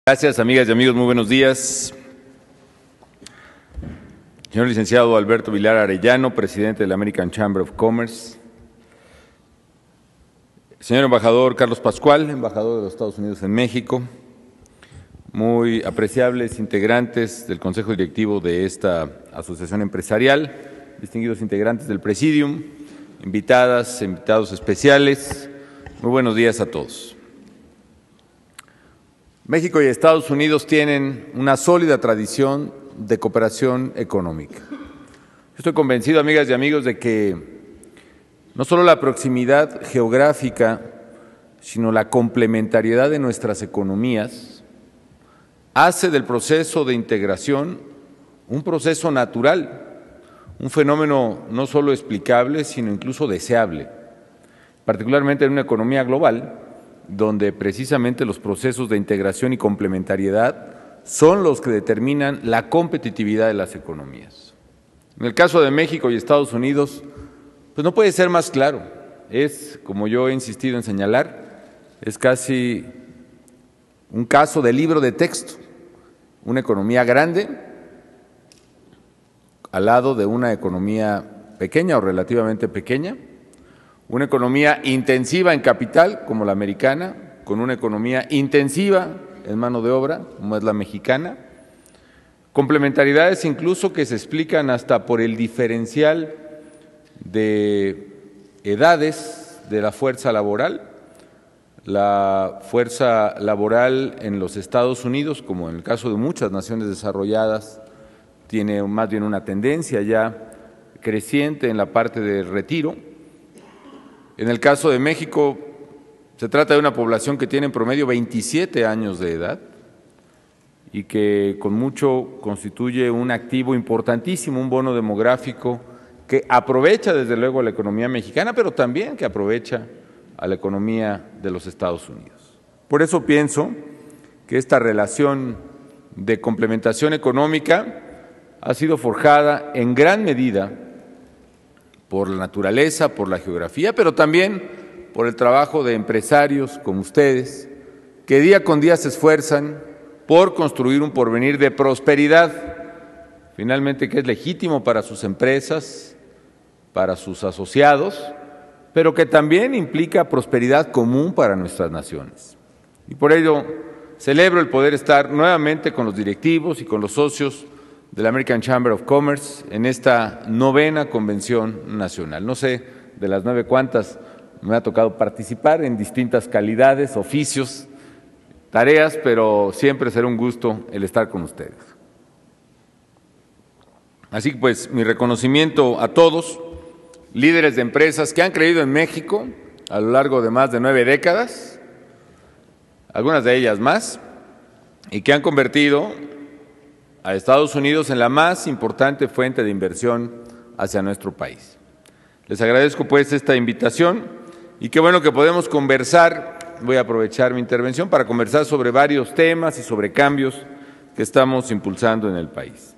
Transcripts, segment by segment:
Gracias, amigas y amigos, muy buenos días. Señor licenciado Alberto Vilar Arellano, presidente de la American Chamber of Commerce. Señor embajador Carlos Pascual, embajador de los Estados Unidos en México. Muy apreciables integrantes del Consejo Directivo de esta asociación empresarial, distinguidos integrantes del Presidium, invitadas, invitados especiales. Muy buenos días a todos. México y Estados Unidos tienen una sólida tradición de cooperación económica. Estoy convencido, amigas y amigos, de que no solo la proximidad geográfica, sino la complementariedad de nuestras economías hace del proceso de integración un proceso natural, un fenómeno no solo explicable, sino incluso deseable, particularmente en una economía global, donde precisamente los procesos de integración y complementariedad son los que determinan la competitividad de las economías. En el caso de México y Estados Unidos, pues no puede ser más claro. Es, como yo he insistido en señalar, es casi un caso de libro de texto. Una economía grande al lado de una economía pequeña o relativamente pequeña, una economía intensiva en capital, como la americana, con una economía intensiva en mano de obra, como es la mexicana, complementariedades incluso que se explican hasta por el diferencial de edades de la fuerza laboral. La fuerza laboral en los Estados Unidos, como en el caso de muchas naciones desarrolladas, tiene más bien una tendencia ya creciente en la parte del retiro. En el caso de México, se trata de una población que tiene en promedio 27 años de edad y que con mucho constituye un activo importantísimo, un bono demográfico que aprovecha desde luego a la economía mexicana, pero también que aprovecha a la economía de los Estados Unidos. Por eso pienso que esta relación de complementación económica ha sido forjada en gran medida por la naturaleza, por la geografía, pero también por el trabajo de empresarios como ustedes, que día con día se esfuerzan por construir un porvenir de prosperidad, finalmente que es legítimo para sus empresas, para sus asociados, pero que también implica prosperidad común para nuestras naciones. Y por ello celebro el poder estar nuevamente con los directivos y con los socios de la American Chamber of Commerce en esta 9ª Convención Nacional. No sé de las 9 cuántas me ha tocado participar en distintas calidades, oficios, tareas, pero siempre será un gusto el estar con ustedes. Así que pues mi reconocimiento a todos, líderes de empresas que han creído en México a lo largo de más de 9 décadas, algunas de ellas más, y que han convertido a Estados Unidos en la más importante fuente de inversión hacia nuestro país. Les agradezco pues esta invitación y qué bueno que podemos conversar. Voy a aprovechar mi intervención para conversar sobre varios temas y sobre cambios que estamos impulsando en el país.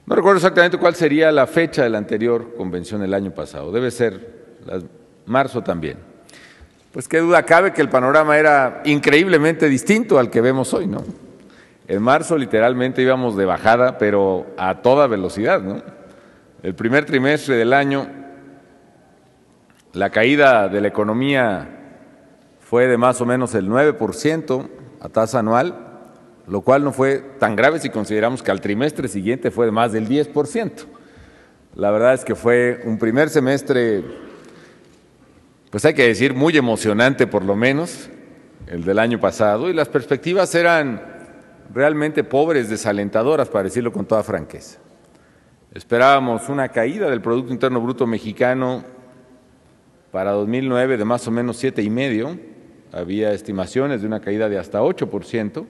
No recuerdo exactamente cuál sería la fecha de la anterior convención el año pasado, debe ser marzo también. Pues qué duda cabe que el panorama era increíblemente distinto al que vemos hoy, ¿no? En marzo literalmente íbamos de bajada, pero a toda velocidad, ¿no? El primer trimestre del año, la caída de la economía fue de más o menos el 9% a tasa anual, lo cual no fue tan grave si consideramos que al trimestre siguiente fue de más del 10%. La verdad es que fue un primer semestre, pues hay que decir, muy emocionante por lo menos, el del año pasado, y las perspectivas eran realmente pobres, desalentadoras, para decirlo con toda franqueza. Esperábamos una caída del Producto Interno Bruto mexicano para 2009 de más o menos 7,5%, había estimaciones de una caída de hasta 8%,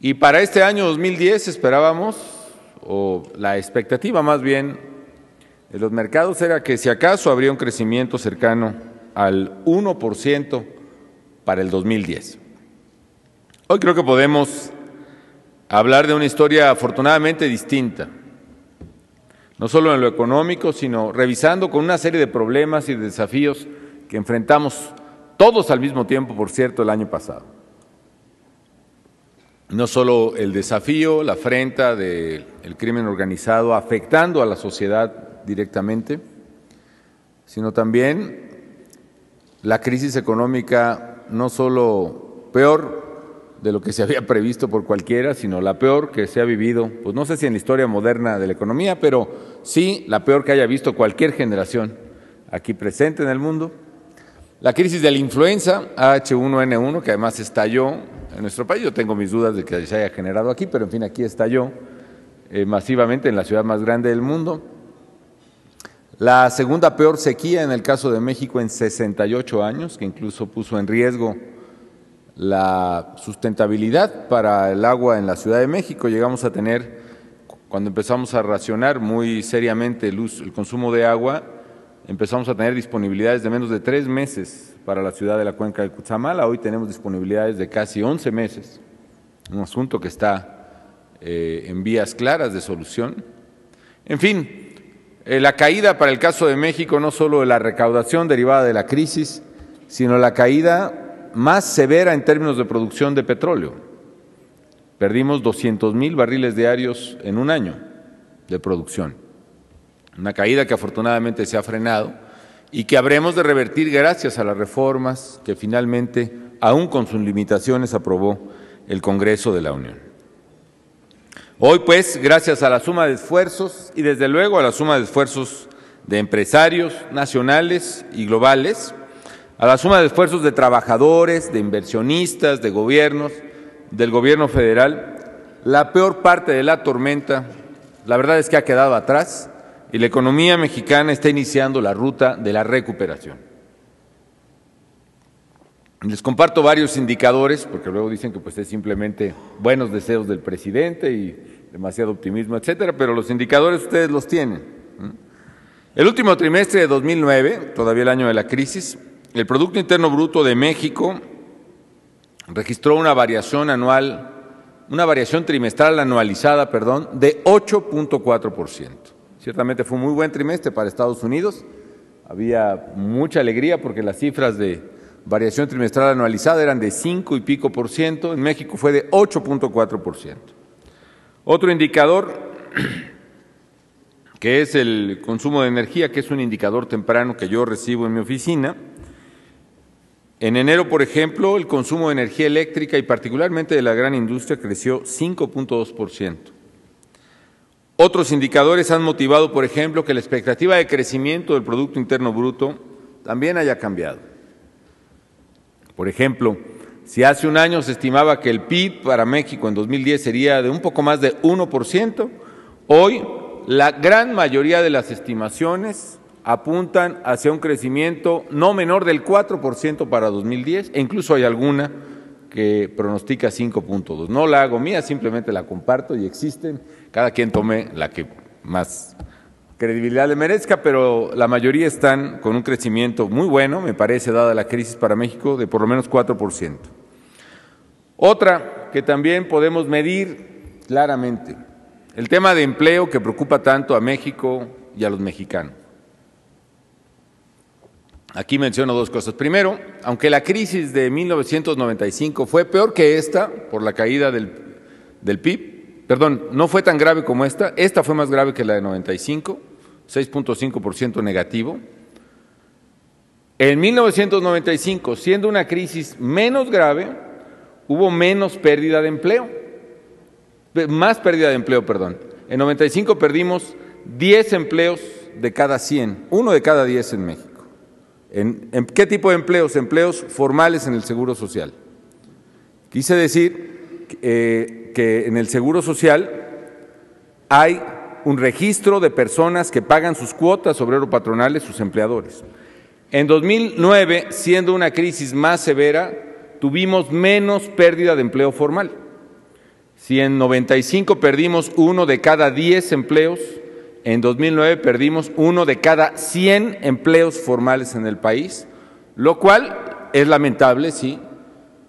y para este año 2010 esperábamos, o la expectativa más bien de los mercados era que si acaso habría un crecimiento cercano al 1% para el 2010. Hoy creo que podemos hablar de una historia afortunadamente distinta, no solo en lo económico, sino revisando con una serie de problemas y de desafíos que enfrentamos todos al mismo tiempo, por cierto, el año pasado. no solo el desafío, la afrenta del crimen organizado afectando a la sociedad directamente, sino también la crisis económica no solo peor de lo que se había previsto por cualquiera, sino la peor que se ha vivido, pues no sé si en la historia moderna de la economía, pero sí la peor que haya visto cualquier generación aquí presente en el mundo. La crisis de la influenza H1N1, que además estalló en nuestro país, yo tengo mis dudas de que se haya generado aquí, pero en fin, aquí estalló masivamente en la ciudad más grande del mundo. La segunda peor sequía en el caso de México en 68 años, que incluso puso en riesgo la sustentabilidad para el agua en la Ciudad de México. Llegamos a tener, cuando empezamos a racionar muy seriamente el consumo de agua, empezamos a tener disponibilidades de menos de 3 meses para la ciudad de la Cuenca de Cutzamala. Hoy tenemos disponibilidades de casi 11 meses, un asunto que está en vías claras de solución. En fin, la caída para el caso de México no solo de la recaudación derivada de la crisis, sino la caída más severa en términos de producción de petróleo. Perdimos 200,000 barriles diarios en un año de producción. Una caída que afortunadamente se ha frenado y que habremos de revertir gracias a las reformas que finalmente, aún con sus limitaciones, aprobó el Congreso de la Unión. Hoy, pues, gracias a la suma de esfuerzos y desde luego a la suma de esfuerzos de empresarios nacionales y globales, a la suma de esfuerzos de trabajadores, de inversionistas, de gobiernos, del gobierno federal, la peor parte de la tormenta, la verdad es que ha quedado atrás y la economía mexicana está iniciando la ruta de la recuperación. Les comparto varios indicadores, porque luego dicen que pues es simplemente buenos deseos del presidente y demasiado optimismo, etcétera, pero los indicadores ustedes los tienen. El último trimestre de 2009, todavía el año de la crisis, el Producto Interno Bruto de México registró una variación trimestral anualizada, de 8.4%. Ciertamente fue un muy buen trimestre para Estados Unidos. Había mucha alegría porque las cifras de variación trimestral anualizada eran de 5 y pico por ciento. En México fue de 8.4%. Otro indicador que es el consumo de energía, que es un indicador temprano que yo recibo en mi oficina. En enero, por ejemplo, el consumo de energía eléctrica y particularmente de la gran industria creció 5.2%. Otros indicadores han motivado, por ejemplo, que la expectativa de crecimiento del Producto Interno Bruto también haya cambiado. Por ejemplo, si hace un año se estimaba que el PIB para México en 2010 sería de un poco más de 1%, hoy la gran mayoría de las estimaciones apuntan hacia un crecimiento no menor del 4% para 2010, e incluso hay alguna que pronostica 5.2. No la hago mía, simplemente la comparto y existen. Cada quien tome la que más credibilidad le merezca, pero la mayoría están con un crecimiento muy bueno, me parece, dada la crisis para México, de por lo menos 4%. Otra que también podemos medir claramente, el tema de empleo que preocupa tanto a México y a los mexicanos. Aquí menciono dos cosas. Primero, aunque la crisis de 1995 fue peor que esta, por la caída del PIB, no fue tan grave como esta fue más grave que la de 95, 6.5% negativo. En 1995, siendo una crisis menos grave, hubo menos pérdida de empleo, más pérdida de empleo, En 95 perdimos 10 empleos de cada 100, 1 de cada 10 en México. ¿En qué tipo de empleos? Empleos formales en el Seguro Social. Quise decir que en el Seguro Social hay un registro de personas que pagan sus cuotas obrero-patronales, sus empleadores. En 2009, siendo una crisis más severa, tuvimos menos pérdida de empleo formal. Si en 95 perdimos 1 de cada 10 empleos, en 2009 perdimos 1 de cada 100 empleos formales en el país, lo cual es lamentable, sí,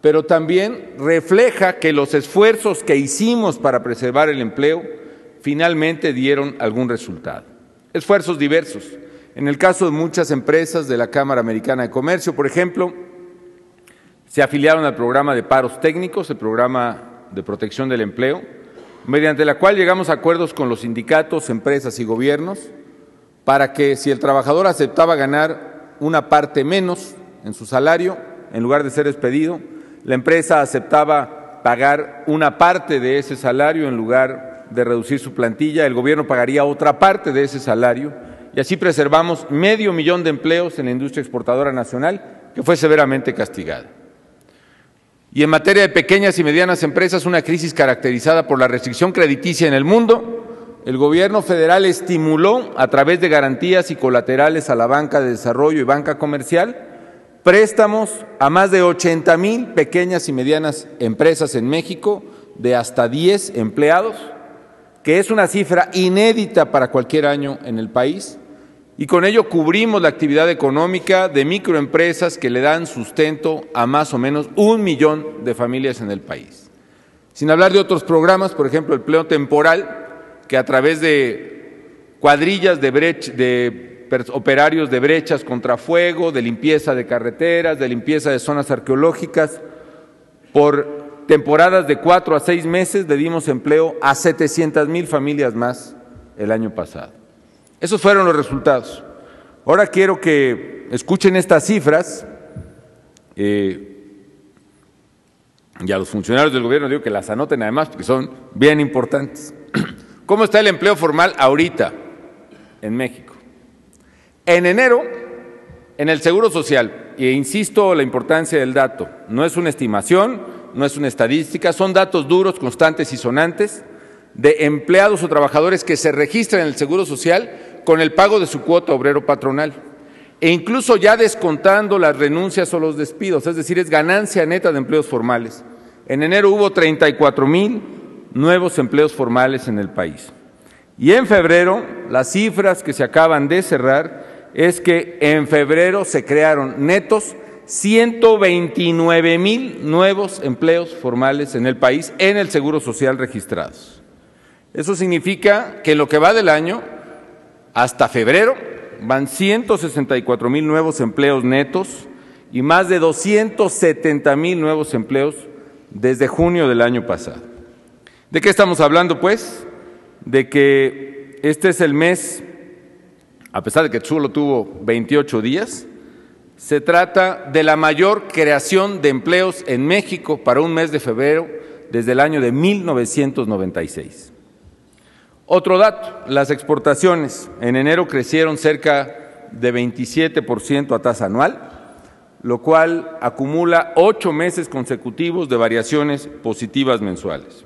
pero también refleja que los esfuerzos que hicimos para preservar el empleo finalmente dieron algún resultado. Esfuerzos diversos. En el caso de muchas empresas de la Cámara Americana de Comercio, por ejemplo, se afiliaron al programa de paros técnicos, el programa de Protección del Empleo, mediante la cual llegamos a acuerdos con los sindicatos, empresas y gobiernos para que si el trabajador aceptaba ganar una parte menos en su salario, en lugar de ser despedido, la empresa aceptaba pagar una parte de ese salario en lugar de reducir su plantilla, el gobierno pagaría otra parte de ese salario y así preservamos 500,000 de empleos en la industria exportadora nacional, que fue severamente castigada. Y en materia de pequeñas y medianas empresas, una crisis caracterizada por la restricción crediticia en el mundo, el gobierno federal estimuló a través de garantías y colaterales a la banca de desarrollo y banca comercial préstamos a más de 80,000 pequeñas y medianas empresas en México de hasta 10 empleados, que es una cifra inédita para cualquier año en el país, y con ello cubrimos la actividad económica de microempresas que le dan sustento a más o menos 1 millón de familias en el país. Sin hablar de otros programas, por ejemplo, el empleo temporal, que a través de cuadrillas de operarios de brechas contra fuego, de limpieza de carreteras, de limpieza de zonas arqueológicas, por temporadas de 4 a 6 meses le dimos empleo a 700,000 familias más el año pasado. Esos fueron los resultados. Ahora quiero que escuchen estas cifras, y a los funcionarios del gobierno digo que las anoten además porque son bien importantes. ¿Cómo está el empleo formal ahorita en México? En enero, en el Seguro Social, e insisto la importancia del dato, no es una estimación, no es una estadística, son datos duros, constantes y sonantes de empleados o trabajadores que se registran en el Seguro Social con el pago de su cuota obrero patronal e incluso ya descontando las renuncias o los despidos, es decir, es ganancia neta de empleos formales. En enero hubo 34,000 nuevos empleos formales en el país. Y en febrero, las cifras que se acaban de cerrar es que en febrero se crearon netos 129,000 nuevos empleos formales en el país en el Seguro Social registrados. Eso significa que en lo que va del año, hasta febrero, van 164,000 nuevos empleos netos y más de 270,000 nuevos empleos desde junio del año pasado. ¿De qué estamos hablando, pues? De que este es el mes, a pesar de que solo tuvo 28 días, se trata de la mayor creación de empleos en México para un mes de febrero desde el año de 1996. Otro dato, las exportaciones en enero crecieron cerca de 27% a tasa anual, lo cual acumula 8 meses consecutivos de variaciones positivas mensuales.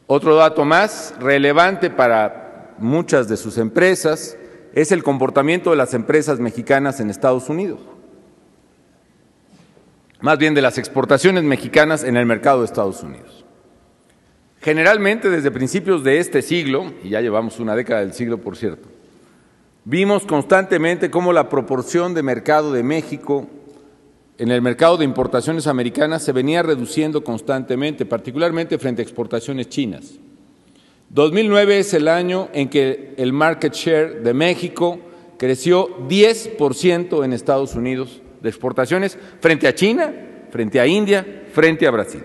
Otro dato más relevante para muchas de sus empresas es el comportamiento de las empresas mexicanas en Estados Unidos, más bien de las exportaciones mexicanas en el mercado de Estados Unidos. Generalmente, desde principios de este siglo, y ya llevamos una década del siglo, por cierto, vimos constantemente cómo la proporción de mercado de México en el mercado de importaciones americanas se venía reduciendo constantemente, particularmente frente a exportaciones chinas. 2009 es el año en que el market share de México creció 10% en Estados Unidos de exportaciones frente a China, frente a India, frente a Brasil.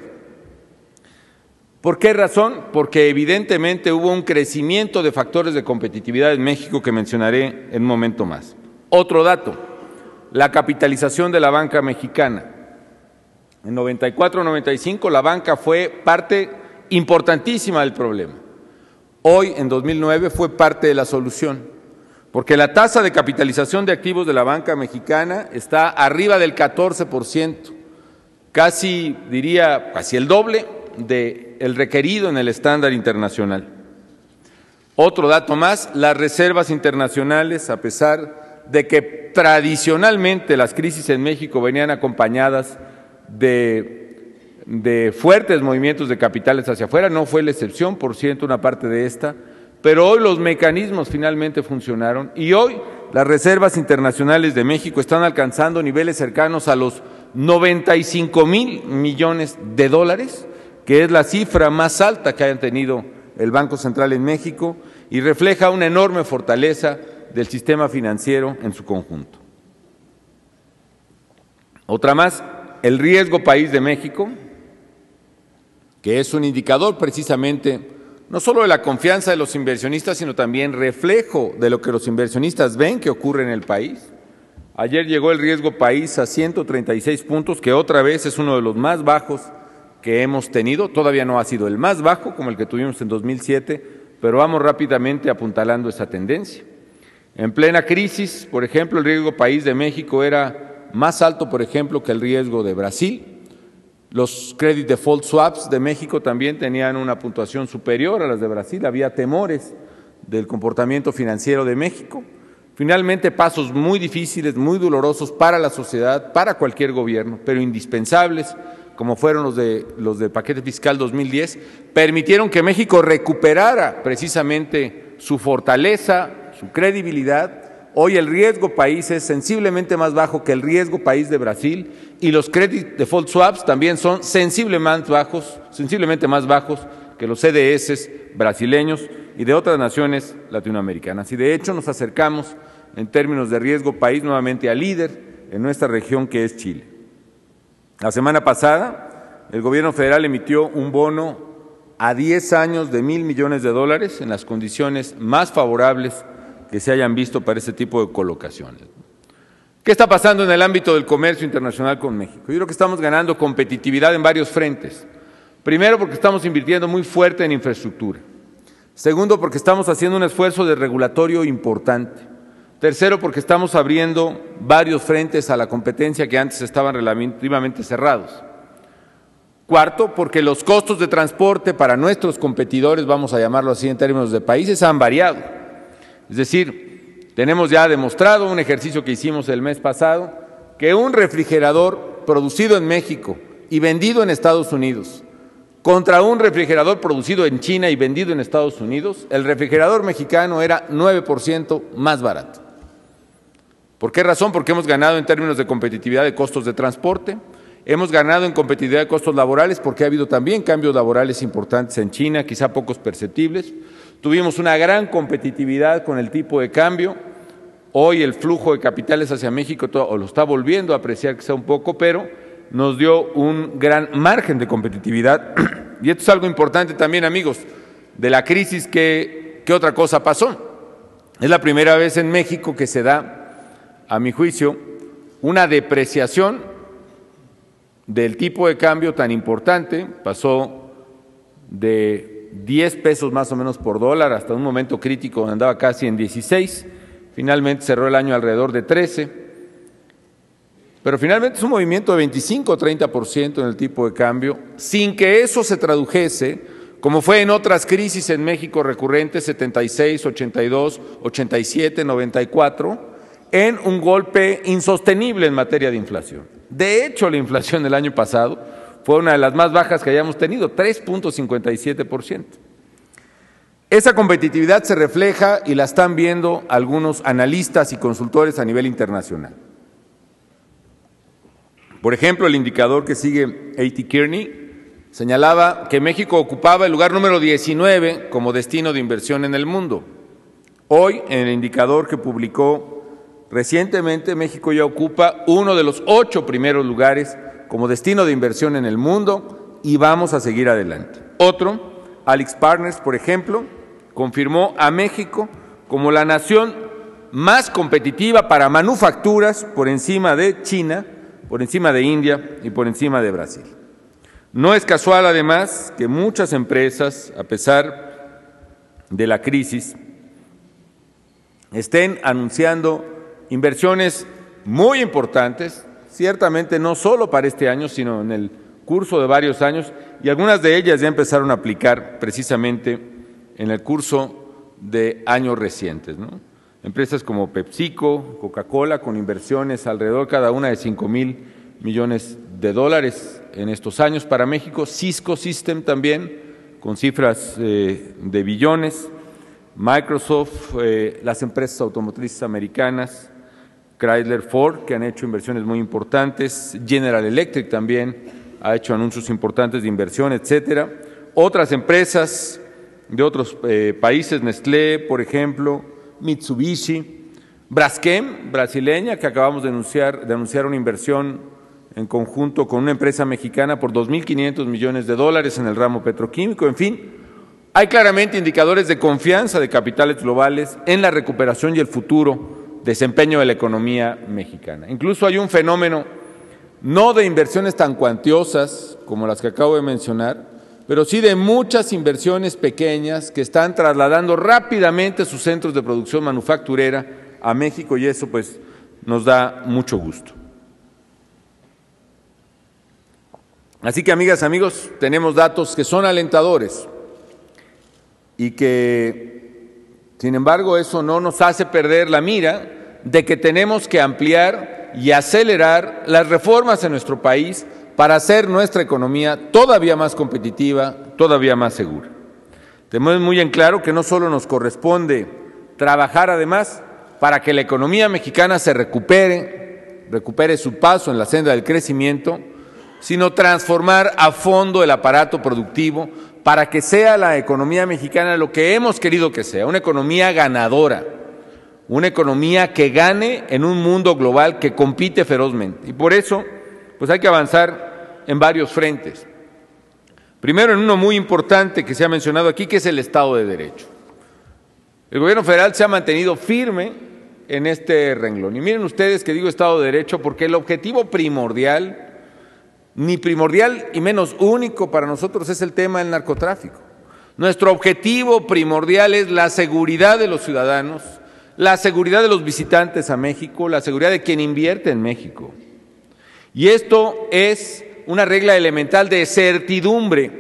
¿Por qué razón? Porque evidentemente hubo un crecimiento de factores de competitividad en México que mencionaré en un momento más. Otro dato, la capitalización de la banca mexicana. En 94-95 la banca fue parte importantísima del problema. Hoy, en 2009, fue parte de la solución, porque la tasa de capitalización de activos de la banca mexicana está arriba del 14%, casi, diría, casi el doble del requerido en el estándar internacional. Otro dato más, las reservas internacionales, a pesar de que tradicionalmente las crisis en México venían acompañadas de fuertes movimientos de capitales hacia afuera, no fue la excepción, por cierto, una parte de esta, pero hoy los mecanismos finalmente funcionaron y hoy las reservas internacionales de México están alcanzando niveles cercanos a los 95,000 millones de dólares, que es la cifra más alta que haya tenido el Banco Central en México y refleja una enorme fortaleza del sistema financiero en su conjunto. Otra más, el riesgo país de México que es un indicador precisamente no solo de la confianza de los inversionistas, sino también reflejo de lo que los inversionistas ven que ocurre en el país. Ayer llegó el riesgo país a 136 puntos, que otra vez es uno de los más bajos que hemos tenido. Todavía no ha sido el más bajo como el que tuvimos en 2007, pero vamos rápidamente apuntalando esa tendencia. En plena crisis, por ejemplo, el riesgo país de México era más alto, por ejemplo, que el riesgo de Brasil. Los credit default swaps de México también tenían una puntuación superior a las de Brasil. Había temores del comportamiento financiero de México. Finalmente, pasos muy difíciles, muy dolorosos para la sociedad, para cualquier gobierno, pero indispensables, como fueron los del paquete fiscal 2010, permitieron que México recuperara precisamente su fortaleza, su credibilidad. Hoy el riesgo país es sensiblemente más bajo que el riesgo país de Brasil y los credit default swaps también son sensiblemente más bajos que los CDS brasileños y de otras naciones latinoamericanas. Y de hecho nos acercamos en términos de riesgo país nuevamente al líder en nuestra región, que es Chile. La semana pasada el gobierno federal emitió un bono a 10 años de $1,000 millones en las condiciones más favorables que se hayan visto para este tipo de colocaciones. ¿Qué está pasando en el ámbito del comercio internacional con México? Yo creo que estamos ganando competitividad en varios frentes. Primero, porque estamos invirtiendo muy fuerte en infraestructura. Segundo, porque estamos haciendo un esfuerzo de regulatorio importante. Tercero, porque estamos abriendo varios frentes a la competencia que antes estaban relativamente cerrados. Cuarto, porque los costos de transporte para nuestros competidores, vamos a llamarlo así en términos de países, han variado. Es decir, tenemos ya demostrado un ejercicio que hicimos el mes pasado, que un refrigerador producido en México y vendido en Estados Unidos contra un refrigerador producido en China y vendido en Estados Unidos, el refrigerador mexicano era 9% más barato. ¿Por qué razón? Porque hemos ganado en términos de competitividad de costos de transporte, hemos ganado en competitividad de costos laborales porque ha habido también cambios laborales importantes en China, quizá pocos perceptibles. Tuvimos una gran competitividad con el tipo de cambio. Hoy el flujo de capitales hacia México lo está volviendo a apreciar quizá un poco, pero nos dio un gran margen de competitividad. Y esto es algo importante también, amigos, de la crisis. ¿Qué otra cosa pasó? Es la primera vez en México que se da, a mi juicio, una depreciación del tipo de cambio tan importante. Pasó de 10 pesos más o menos por dólar hasta un momento crítico donde andaba casi en 16, finalmente cerró el año alrededor de 13, pero finalmente es un movimiento de 25 o 30% en el tipo de cambio, sin que eso se tradujese, como fue en otras crisis en México recurrentes, 76, 82, 87, 94, en un golpe insostenible en materia de inflación. De hecho, la inflación del año pasado fue una de las más bajas que hayamos tenido, 3.57%. Esa competitividad se refleja y la están viendo algunos analistas y consultores a nivel internacional. Por ejemplo, el indicador que sigue A.T. Kearney señalaba que México ocupaba el lugar número 19 como destino de inversión en el mundo. Hoy, en el indicador que publicó recientemente, México ya ocupa uno de los 8 primeros lugares como destino de inversión en el mundo y vamos a seguir adelante. Otro, AlixPartners, por ejemplo, confirmó a México como la nación más competitiva para manufacturas por encima de China, por encima de India y por encima de Brasil. No es casual, además, que muchas empresas, a pesar de la crisis, estén anunciando inversiones muy importantes, ciertamente no solo para este año, sino en el curso de varios años, y algunas de ellas ya empezaron a aplicar precisamente en el curso de años recientes, ¿no? Empresas como PepsiCo, Coca-Cola, con inversiones alrededor cada una de $5,000 millones en estos años para México. Cisco System también, con cifras de billones. Microsoft, las empresas automotrices americanas, Chrysler, Ford, que han hecho inversiones muy importantes, General Electric también ha hecho anuncios importantes de inversión, etcétera. Otras empresas de otros países, Nestlé, por ejemplo, Mitsubishi, Braskem, brasileña, que acabamos de anunciar una inversión en conjunto con una empresa mexicana por $2.500 millones en el ramo petroquímico. En fin, hay claramente indicadores de confianza de capitales globales en la recuperación y el futuro desempeño de la economía mexicana. Incluso hay un fenómeno no de inversiones tan cuantiosas como las que acabo de mencionar, pero sí de muchas inversiones pequeñas que están trasladando rápidamente sus centros de producción manufacturera a México, y eso pues nos da mucho gusto. Así que, amigas, amigos, tenemos datos que son alentadores y que, sin embargo, eso no nos hace perder la mira de que tenemos que ampliar y acelerar las reformas en nuestro país para hacer nuestra economía todavía más competitiva, todavía más segura. Tenemos muy en claro que no solo nos corresponde trabajar además para que la economía mexicana se recupere su paso en la senda del crecimiento, sino transformar a fondo el aparato productivo para que sea la economía mexicana lo que hemos querido que sea, una economía ganadora, una economía que gane en un mundo global que compite ferozmente. Y por eso, pues hay que avanzar en varios frentes. Primero, en uno muy importante que se ha mencionado aquí, que es el Estado de Derecho. El gobierno federal se ha mantenido firme en este renglón. Y miren ustedes que digo Estado de Derecho porque el objetivo primordial, ni primordial y menos único para nosotros, es el tema del narcotráfico. Nuestro objetivo primordial es la seguridad de los ciudadanos, la seguridad de los visitantes a México, la seguridad de quien invierte en México. Y esto es una regla elemental de certidumbre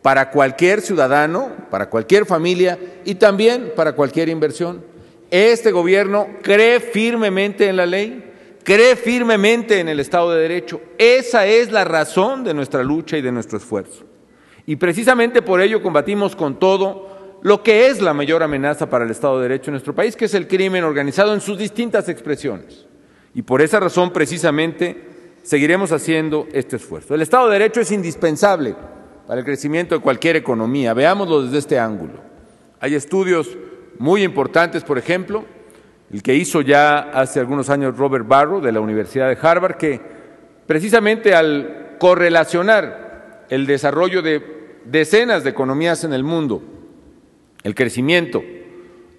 para cualquier ciudadano, para cualquier familia y también para cualquier inversión. Este gobierno cree firmemente en la ley, cree firmemente en el Estado de Derecho. Esa es la razón de nuestra lucha y de nuestro esfuerzo. Y precisamente por ello combatimos con todo lo que es la mayor amenaza para el Estado de Derecho en nuestro país, que es el crimen organizado en sus distintas expresiones. Y por esa razón, precisamente, seguiremos haciendo este esfuerzo. El Estado de Derecho es indispensable para el crecimiento de cualquier economía. Veámoslo desde este ángulo. Hay estudios muy importantes, por ejemplo, el que hizo ya hace algunos años Robert Barro de la Universidad de Harvard, que precisamente al correlacionar el desarrollo de decenas de economías en el mundo, el crecimiento,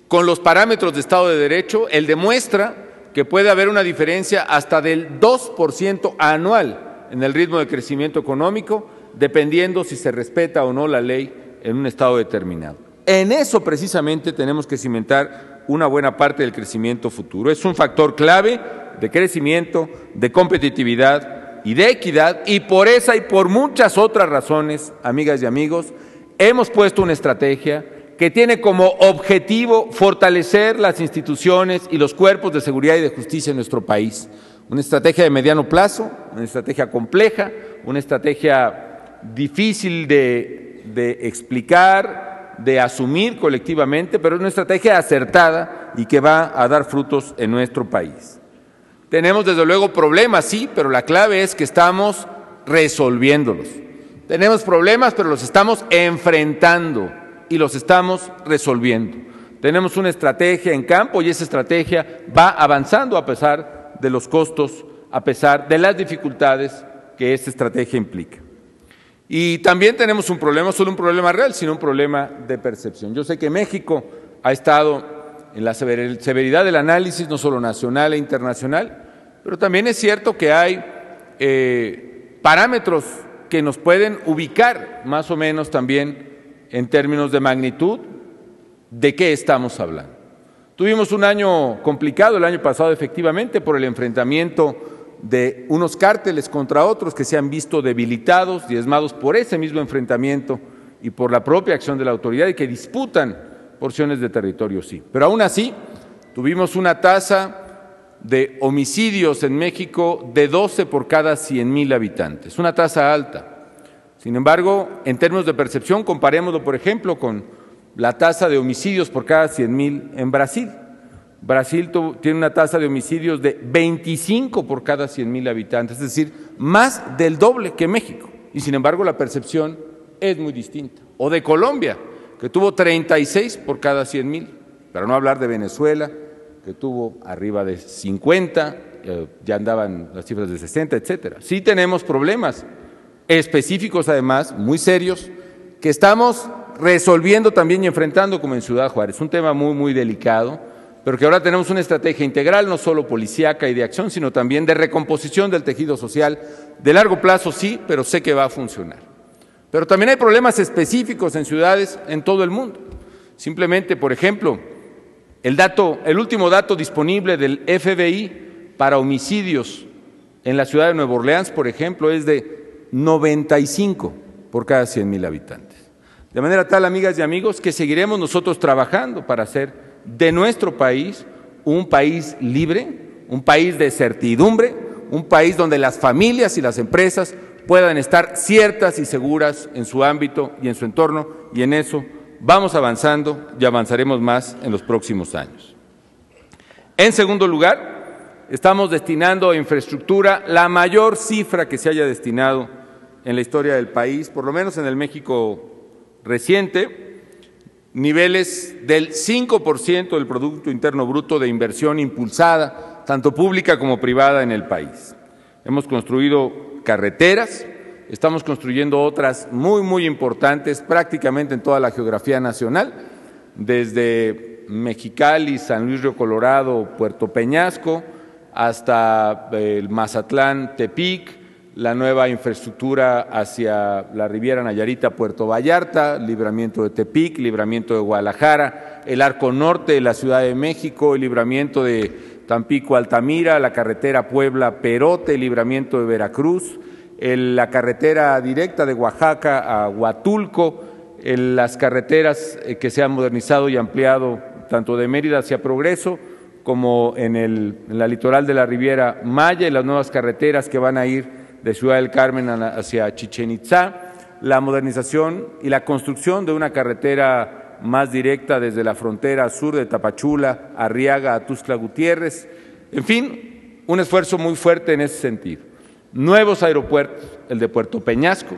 con los parámetros de Estado de Derecho, él demuestra que puede haber una diferencia hasta del 2% anual en el ritmo de crecimiento económico, dependiendo si se respeta o no la ley en un estado determinado. En eso precisamente tenemos que cimentar una buena parte del crecimiento futuro. Es un factor clave de crecimiento, de competitividad y de equidad, y por esa y por muchas otras razones, amigas y amigos, hemos puesto una estrategia que tiene como objetivo fortalecer las instituciones y los cuerpos de seguridad y de justicia en nuestro país. Una estrategia de mediano plazo, una estrategia compleja, una estrategia difícil de explicar, de asumir colectivamente, pero es una estrategia acertada y que va a dar frutos en nuestro país. Tenemos desde luego problemas, sí, pero la clave es que estamos resolviéndolos. Tenemos problemas, pero los estamos enfrentando y los estamos resolviendo. Tenemos una estrategia en campo y esa estrategia va avanzando a pesar de los costos, a pesar de las dificultades que esta estrategia implica. Y también tenemos un problema, no solo un problema real, sino un problema de percepción. Yo sé que México ha estado en la severidad del análisis, no solo nacional e internacional, pero también es cierto que hay parámetros que nos pueden ubicar más o menos también en términos de magnitud de qué estamos hablando. Tuvimos un año complicado el año pasado, efectivamente, por el enfrentamiento de unos cárteles contra otros que se han visto debilitados, diezmados por ese mismo enfrentamiento y por la propia acción de la autoridad y que disputan porciones de territorio, sí. Pero aún así, tuvimos una tasa de homicidios en México de 12 por cada 100,000 habitantes, una tasa alta. Sin embargo, en términos de percepción, comparémoslo, por ejemplo, con la tasa de homicidios por cada 100,000 en Brasil. Brasil tiene una tasa de homicidios de 25 por cada 100,000 habitantes, es decir, más del doble que México. Y sin embargo, la percepción es muy distinta. O de Colombia, que tuvo 36 por cada 100,000, para no hablar de Venezuela, que tuvo arriba de 50, ya andaban las cifras de 60, etcétera. Sí tenemos problemas específicos, además, muy serios, que estamos resolviendo también y enfrentando como en Ciudad Juárez. Un tema muy, muy delicado, pero que ahora tenemos una estrategia integral, no solo policíaca y de acción, sino también de recomposición del tejido social. De largo plazo sí, pero sé que va a funcionar. Pero también hay problemas específicos en ciudades en todo el mundo. Simplemente, por ejemplo, el último dato disponible del FBI para homicidios en la ciudad de Nueva Orleans, por ejemplo, es de 95 por cada 100,000 habitantes. De manera tal, amigas y amigos, que seguiremos nosotros trabajando para hacer de nuestro país un país libre, un país de certidumbre, un país donde las familias y las empresas puedan estar ciertas y seguras en su ámbito y en su entorno, y en eso vamos avanzando y avanzaremos más en los próximos años. En segundo lugar, estamos destinando a infraestructura la mayor cifra que se haya destinado en la historia del país, por lo menos en el México reciente, niveles del 5% del Producto Interno Bruto de inversión impulsada, tanto pública como privada en el país. Hemos construido carreteras, estamos construyendo otras muy, muy importantes prácticamente en toda la geografía nacional, desde Mexicali, San Luis Río Colorado, Puerto Peñasco, hasta el Mazatlán, Tepic, la nueva infraestructura hacia la Riviera Nayarita, Puerto Vallarta, libramiento de Tepic, libramiento de Guadalajara, el arco norte de la Ciudad de México, el libramiento de Tampico, Altamira, la carretera Puebla-Perote, el libramiento de Veracruz, la carretera directa de Oaxaca a Huatulco, las carreteras que se han modernizado y ampliado tanto de Mérida hacia Progreso como en la litoral de la Riviera Maya, y las nuevas carreteras que van a ir de Ciudad del Carmen hacia Chichén Itzá, la modernización y la construcción de una carretera más directa desde la frontera sur de Tapachula, Arriaga, a Tuxtla Gutiérrez. En fin, un esfuerzo muy fuerte en ese sentido. Nuevos aeropuertos, el de Puerto Peñasco,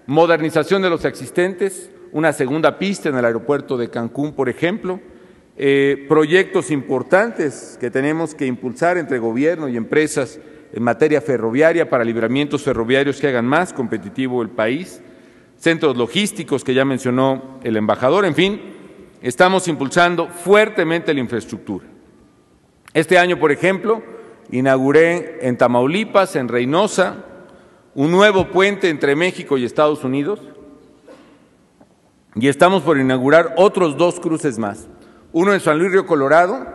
modernización de los existentes, una segunda pista en el aeropuerto de Cancún, por ejemplo, proyectos importantes que tenemos que impulsar entre gobierno y empresas en materia ferroviaria para libramientos ferroviarios que hagan más competitivo el país, centros logísticos que ya mencionó el embajador. En fin, estamos impulsando fuertemente la infraestructura. Este año, por ejemplo, inauguré en Tamaulipas, en Reynosa, un nuevo puente entre México y Estados Unidos, y estamos por inaugurar otros 2 cruces más, uno en San Luis Río Colorado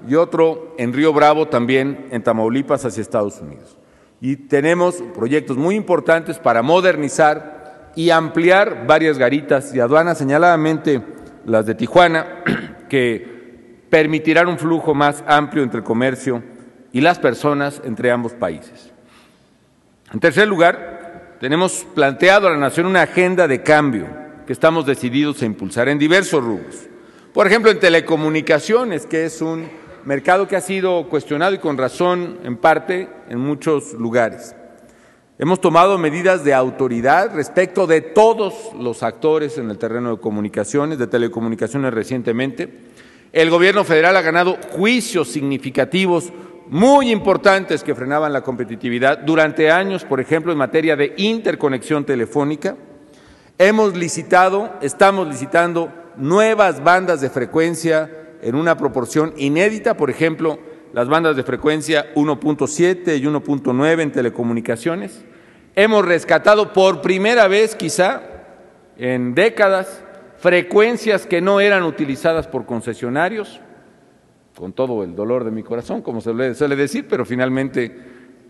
y otro en Río Bravo, también en Tamaulipas, hacia Estados Unidos. Y tenemos proyectos muy importantes para modernizar y ampliar varias garitas y aduanas, señaladamente las de Tijuana, que permitirán un flujo más amplio entre el comercio y las personas entre ambos países. En tercer lugar, tenemos planteado a la nación una agenda de cambio que estamos decididos a impulsar en diversos rubros. Por ejemplo, en telecomunicaciones, que es un mercado que ha sido cuestionado y con razón en parte en muchos lugares. Hemos tomado medidas de autoridad respecto de todos los actores en el terreno de comunicaciones, de telecomunicaciones recientemente. El gobierno federal ha ganado juicios significativos muy importantes que frenaban la competitividad durante años, por ejemplo, en materia de interconexión telefónica. Estamos licitando nuevas bandas de frecuencia en una proporción inédita, por ejemplo, las bandas de frecuencia 1.7 y 1.9 en telecomunicaciones. Hemos rescatado por primera vez, quizá en décadas, frecuencias que no eran utilizadas por concesionarios, con todo el dolor de mi corazón, como se le suele decir, pero finalmente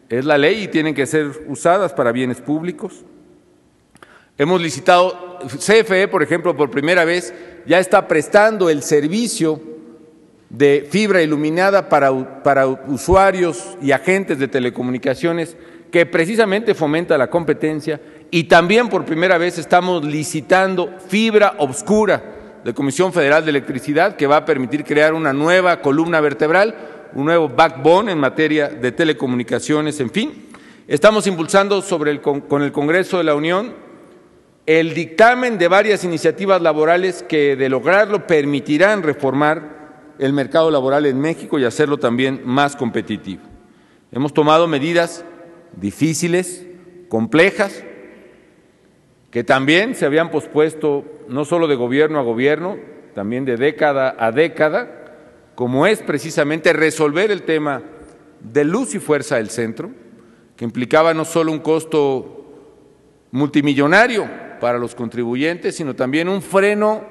es la ley y tienen que ser usadas para bienes públicos. Hemos licitado, CFE, por ejemplo, por primera vez ya está prestando el servicio de fibra iluminada para usuarios y agentes de telecomunicaciones, que precisamente fomenta la competencia, y también por primera vez estamos licitando fibra obscura de Comisión Federal de Electricidad, que va a permitir crear una nueva columna vertebral, un nuevo backbone en materia de telecomunicaciones. En fin, estamos impulsando con el Congreso de la Unión el dictamen de varias iniciativas laborales que, de lograrlo, permitirán reformar el mercado laboral en México y hacerlo también más competitivo. Hemos tomado medidas difíciles, complejas, que también se habían pospuesto no solo de gobierno a gobierno, también de década a década, como es precisamente resolver el tema de luz y fuerza del centro, que implicaba no solo un costo multimillonario para los contribuyentes, sino también un freno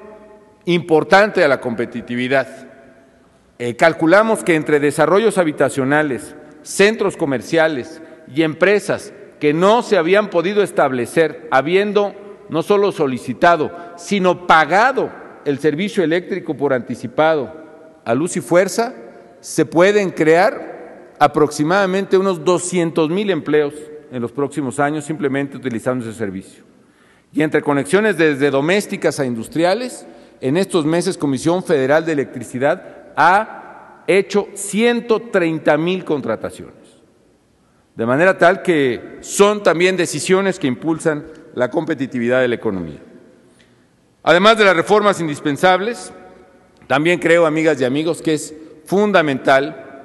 importante a la competitividad. Calculamos que entre desarrollos habitacionales, centros comerciales y empresas que no se habían podido establecer, habiendo no solo solicitado, sino pagado el servicio eléctrico por anticipado a luz y fuerza, se pueden crear aproximadamente unos 200,000 empleos en los próximos años simplemente utilizando ese servicio. Y entre conexiones desde domésticas a industriales, en estos meses Comisión Federal de Electricidad ha hecho 130,000 contrataciones. De manera tal que son también decisiones que impulsan la competitividad de la economía. Además de las reformas indispensables, también creo, amigas y amigos, que es fundamental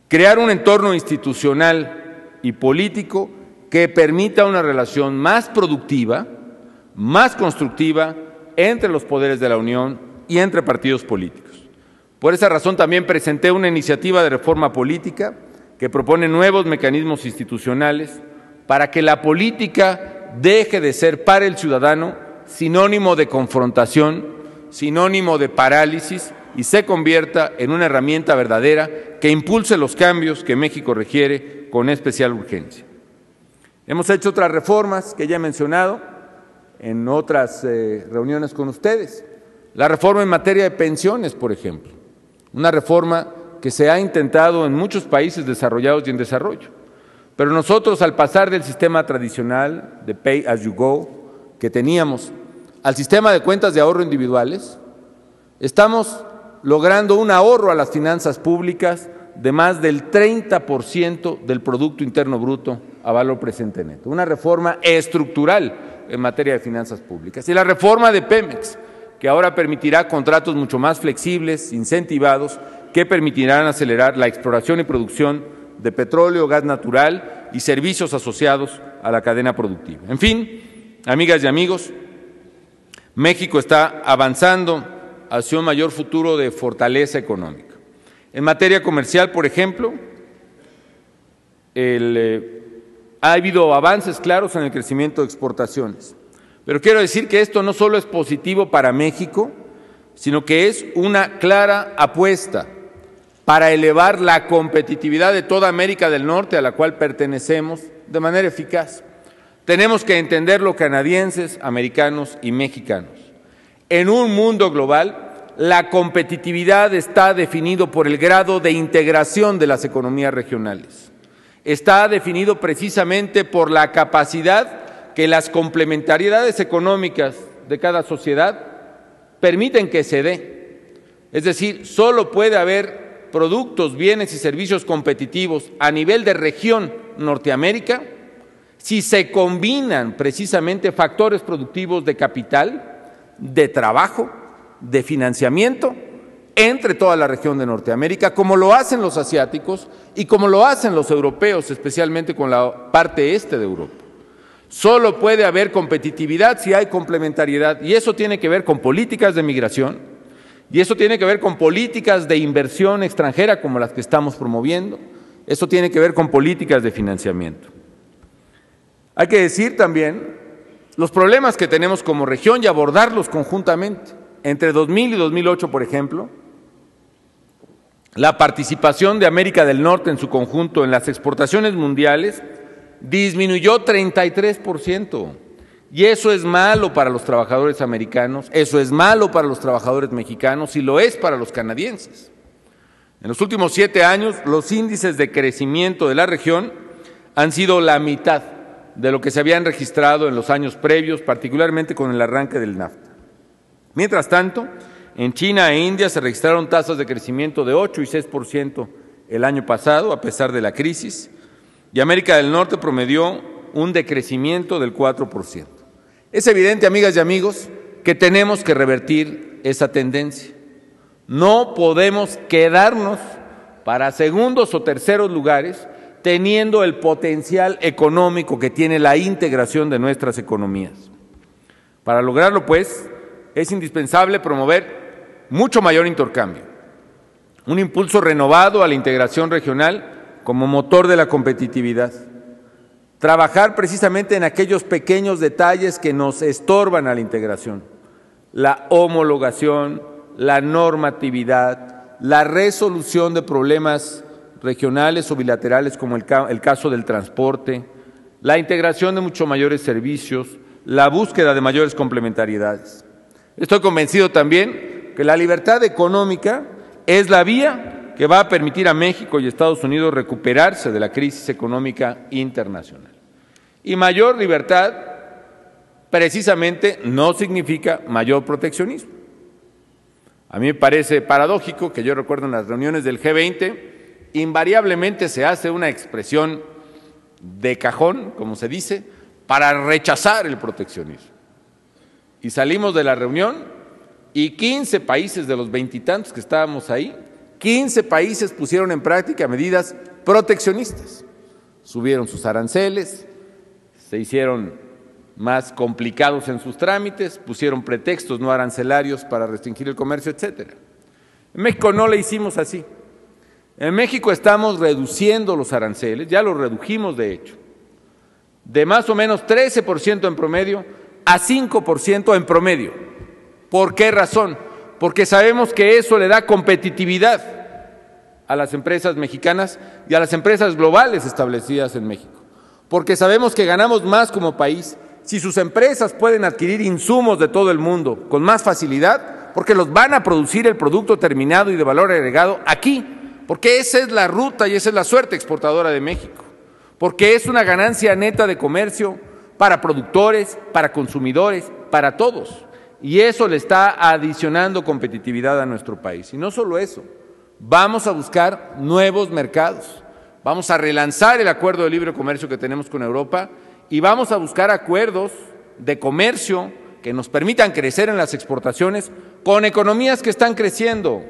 crear un entorno institucional y político que permita una relación más productiva, más constructiva entre los poderes de la Unión y entre partidos políticos. Por esa razón también presenté una iniciativa de reforma política que propone nuevos mecanismos institucionales para que la política deje de ser para el ciudadano sinónimo de confrontación, sinónimo de parálisis y se convierta en una herramienta verdadera que impulse los cambios que México requiere con especial urgencia. Hemos hecho otras reformas que ya he mencionado en otras reuniones con ustedes. La reforma en materia de pensiones, por ejemplo, una reforma que se ha intentado en muchos países desarrollados y en desarrollo. Pero nosotros, al pasar del sistema tradicional de pay as you go que teníamos al sistema de cuentas de ahorro individuales, estamos logrando un ahorro a las finanzas públicas de más del 30% del Producto Interno Bruto a valor presente neto. Una reforma estructural en materia de finanzas públicas. Y la reforma de Pemex, que ahora permitirá contratos mucho más flexibles, incentivados, que permitirán acelerar la exploración y producción de petróleo, gas natural y servicios asociados a la cadena productiva. En fin, amigas y amigos, México está avanzando hacia un mayor futuro de fortaleza económica. En materia comercial, por ejemplo, ha habido avances claros en el crecimiento de exportaciones. Pero quiero decir que esto no solo es positivo para México, sino que es una clara apuesta para elevar la competitividad de toda América del Norte, a la cual pertenecemos, de manera eficaz. Tenemos que entenderlo, canadienses, americanos y mexicanos. En un mundo global, la competitividad está definido por el grado de integración de las economías regionales. Está definido precisamente por la capacidad que las complementariedades económicas de cada sociedad permiten que se dé. Es decir, solo puede haber productos, bienes y servicios competitivos a nivel de región Norteamérica si se combinan precisamente factores productivos de capital, de trabajo, de financiamiento entre toda la región de Norteamérica, como lo hacen los asiáticos y como lo hacen los europeos, especialmente con la parte este de Europa. Solo puede haber competitividad si hay complementariedad, y eso tiene que ver con políticas de migración, y eso tiene que ver con políticas de inversión extranjera como las que estamos promoviendo, eso tiene que ver con políticas de financiamiento. Hay que decir también los problemas que tenemos como región y abordarlos conjuntamente. Entre 2000 y 2008, por ejemplo, la participación de América del Norte en su conjunto en las exportaciones mundiales disminuyó 33%. Y eso es malo para los trabajadores americanos, eso es malo para los trabajadores mexicanos y lo es para los canadienses. En los últimos 7 años, los índices de crecimiento de la región han sido la mitad de lo que se habían registrado en los años previos, particularmente con el arranque del NAFTA. Mientras tanto, en China e India se registraron tasas de crecimiento de 8 y 6% el año pasado, a pesar de la crisis, y América del Norte promedió un decrecimiento del 4%. Es evidente, amigas y amigos, que tenemos que revertir esa tendencia. No podemos quedarnos para segundos o terceros lugares, teniendo el potencial económico que tiene la integración de nuestras economías. Para lograrlo, pues, es indispensable promover mucho mayor intercambio, un impulso renovado a la integración regional como motor de la competitividad, trabajar precisamente en aquellos pequeños detalles que nos estorban a la integración, la homologación, la normatividad, la resolución de problemas regionales o bilaterales como el caso del transporte, la integración de mucho mayores servicios, la búsqueda de mayores complementariedades. Estoy convencido también que la libertad económica es la vía que va a permitir a México y Estados Unidos recuperarse de la crisis económica internacional. Y mayor libertad precisamente no significa mayor proteccionismo. A mí me parece paradójico que yo recuerdo en las reuniones del G20, invariablemente se hace una expresión de cajón, como se dice, para rechazar el proteccionismo. Y salimos de la reunión y 15 países de los veintitantos que estábamos ahí, 15 países pusieron en práctica medidas proteccionistas. Subieron sus aranceles, se hicieron más complicados en sus trámites, pusieron pretextos no arancelarios para restringir el comercio, etcétera. En México no le hicimos así. En México estamos reduciendo los aranceles, ya los redujimos de hecho, de más o menos 13% en promedio a 5% en promedio. ¿Por qué razón? Porque sabemos que eso le da competitividad a las empresas mexicanas y a las empresas globales establecidas en México. Porque sabemos que ganamos más como país si sus empresas pueden adquirir insumos de todo el mundo con más facilidad, porque los van a producir el producto terminado y de valor agregado aquí, porque esa es la ruta y esa es la suerte exportadora de México, porque es una ganancia neta de comercio para productores, para consumidores, para todos, y eso le está adicionando competitividad a nuestro país. Y no solo eso, vamos a buscar nuevos mercados, vamos a relanzar el acuerdo de libre comercio que tenemos con Europa y vamos a buscar acuerdos de comercio que nos permitan crecer en las exportaciones con economías que están creciendo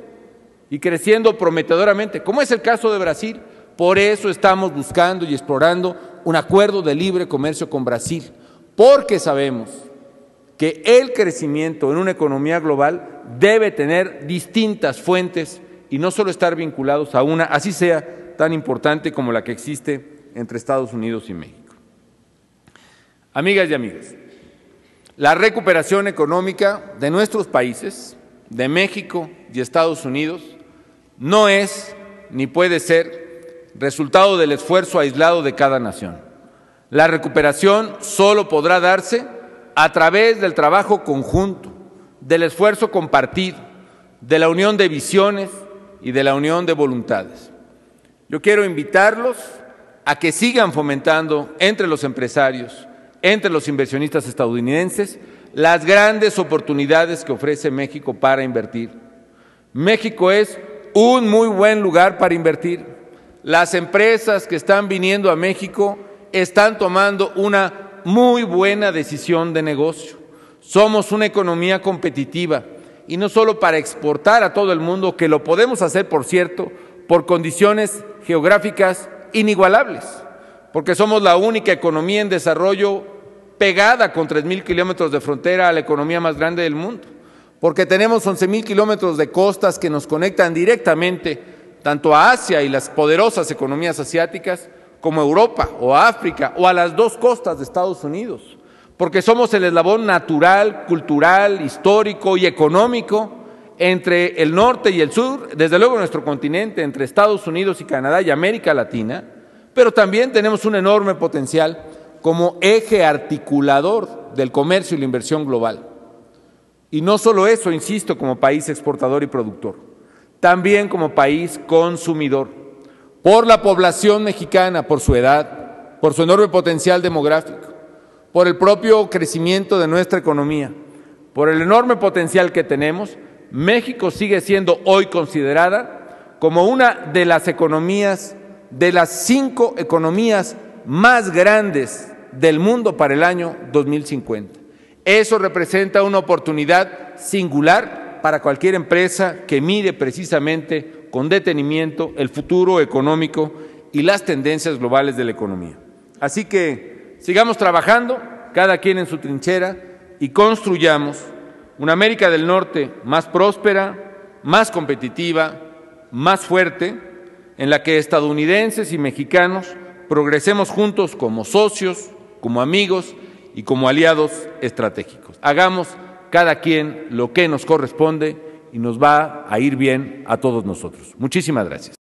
y creciendo prometedoramente, como es el caso de Brasil. Por eso estamos buscando y explorando un acuerdo de libre comercio con Brasil, porque sabemos que el crecimiento en una economía global debe tener distintas fuentes y no solo estar vinculados a una, así sea tan importante como la que existe entre Estados Unidos y México. Amigas y amigos, la recuperación económica de nuestros países, de México y Estados Unidos, no es ni puede ser resultado del esfuerzo aislado de cada nación. La recuperación solo podrá darse a través del trabajo conjunto, del esfuerzo compartido, de la unión de visiones y de la unión de voluntades. Yo quiero invitarlos a que sigan fomentando entre los empresarios, entre los inversionistas estadounidenses, las grandes oportunidades que ofrece México para invertir. México es un muy buen lugar para invertir. Las empresas que están viniendo a México están tomando una muy buena decisión de negocio. Somos una economía competitiva y no solo para exportar a todo el mundo, que lo podemos hacer, por cierto, por condiciones geográficas inigualables, porque somos la única economía en desarrollo pegada con 3,000 kilómetros de frontera a la economía más grande del mundo, porque tenemos 11,000 kilómetros de costas que nos conectan directamente tanto a Asia y las poderosas economías asiáticas como a Europa o a África o a las dos costas de Estados Unidos, porque somos el eslabón natural, cultural, histórico y económico entre el norte y el sur, desde luego nuestro continente, entre Estados Unidos y Canadá y América Latina, pero también tenemos un enorme potencial como eje articulador del comercio y la inversión global. Y no solo eso, insisto, como país exportador y productor, también como país consumidor, por la población mexicana, por su edad, por su enorme potencial demográfico, por el propio crecimiento de nuestra economía, por el enorme potencial que tenemos. México sigue siendo hoy considerada como una de las economías, de las 5 economías más grandes del mundo para el año 2050. Eso representa una oportunidad singular para cualquier empresa que mire precisamente con detenimiento el futuro económico y las tendencias globales de la economía. Así que sigamos trabajando, cada quien en su trinchera, y construyamos una América del Norte más próspera, más competitiva, más fuerte, en la que estadounidenses y mexicanos progresemos juntos como socios, como amigos y como aliados estratégicos. Hagamos cada quien lo que nos corresponde y nos va a ir bien a todos nosotros. Muchísimas gracias.